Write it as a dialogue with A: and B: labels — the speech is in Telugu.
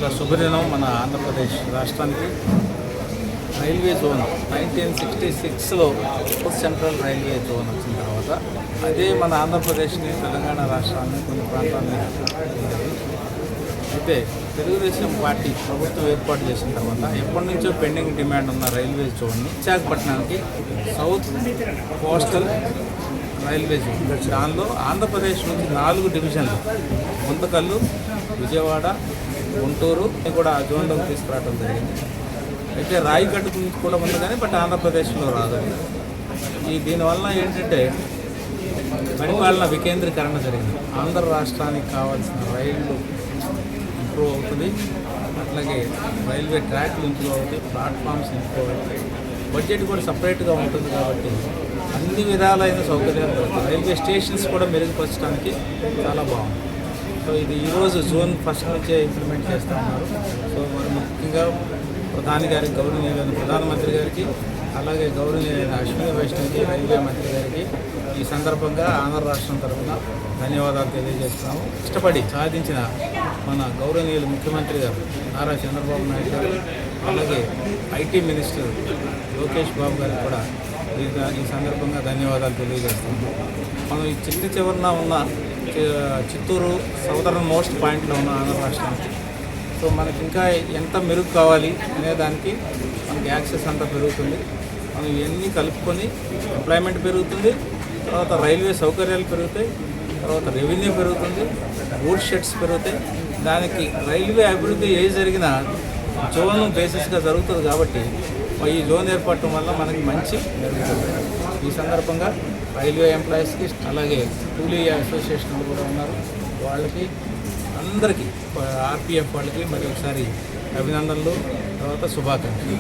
A: చాలా శుభదినం మన ఆంధ్రప్రదేశ్ రాష్ట్రానికి. రైల్వే జోన్ 1966లో సెంట్రల్ రైల్వే జోన్ వచ్చిన తర్వాత అదే మన ఆంధ్రప్రదేశ్ని తెలంగాణ రాష్ట్రాన్ని కొన్ని ప్రాంతాన్ని అయితే తెలుగుదేశం పార్టీ ప్రభుత్వం ఏర్పాటు చేసిన తర్వాత ఎప్పటి నుంచో పెండింగ్ డిమాండ్ ఉన్న రైల్వే జోన్ని విశాఖపట్నానికి సౌత్ కోస్టల్ రైల్వే జోన్, దానిలో ఆంధ్రప్రదేశ్ నుంచి 4 డివిజన్లు గుంతకల్లు, విజయవాడ, గుంటూరు కూడా ఆ జోన్లోకి తీసుకురావడం జరిగింది. అయితే రాయగడ్డ గురించి కూడా ఉంది కానీ బట్ ఆంధ్రప్రదేశ్లో రాదు. దీనివల్ల ఏంటంటే పరిపాలన వికేంద్రీకరణ జరిగింది. ఆంధ్ర రాష్ట్రానికి కావాల్సిన రైళ్లు ఇంప్రూవ్ అవుతుంది, అట్లాగే రైల్వే ట్రాక్లు ఇంప్రూవ్ అవుతాయి, ప్లాట్ఫామ్స్ ఇంప్రూవ్ అవుతాయి, బడ్జెట్ కూడా సపరేట్గా ఉంటుంది. కాబట్టి అన్ని విధాలైన సౌకర్యాలు దొరుకుతాయి. రైల్వే స్టేషన్స్ కూడా మెరుగుపరచడానికి చాలా బాగుంది. సో ఇది ఈరోజు జూన్ 1 నుంచే ఇంప్లిమెంట్ చేస్తూ ఉన్నారు. సో మరి ముఖ్యంగా గౌరవనీయులైన ప్రధానమంత్రి గారికి, అలాగే గౌరవనీయులైన అశ్విని వైష్ణవ్కి, రైల్వే మంత్రి గారికి ఈ సందర్భంగా ఆంధ్ర రాష్ట్రం తరఫున ధన్యవాదాలు తెలియజేస్తున్నాము. ఇష్టపడి సాధించిన మన గౌరవనీయులు ముఖ్యమంత్రి గారు నారా చంద్రబాబు నాయుడు గారు, అలాగే ఐటీ మినిస్టర్ లోకేష్ బాబు గారికి కూడా ఈ సందర్భంగా ధన్యవాదాలు తెలియజేస్తున్నాము. మనం ఈ చివరన ఉన్న చిత్తూరు సౌదర్న్ మోస్ట్ పాయింట్లో ఉన్న ఆంధ్ర రాష్ట్రానికి సో మనకి ఇంకా ఎంత మెరుగు కావాలి అనే దానికి మనకి యాక్సెస్ అంతా పెరుగుతుంది. మనం ఇవన్నీ కలుపుకొని ఎంప్లాయ్మెంట్ పెరుగుతుంది, తర్వాత రైల్వే సౌకర్యాలు పెరుగుతాయి, తర్వాత రెవెన్యూ పెరుగుతుంది, గూడ్స్ షెడ్స్ పెరుగుతాయి. దానికి రైల్వే అభివృద్ధి జరిగినా జోన్ బేసిస్గా జరుగుతుంది. కాబట్టి ఈ జోన్ ఏర్పడటం వల్ల మనకి మంచి జరుగుతుంది. ఈ సందర్భంగా రైల్వే ఎంప్లాయీస్కి, అలాగే కూలీ అసోసియేషన్లు కూడా ఉన్నారు, వాళ్ళకి అందరికీ, ఆర్పిఎఫ్ వాళ్ళకి మరి ఒకసారి అభినందనలు, తర్వాత శుభాకాంక్షలు.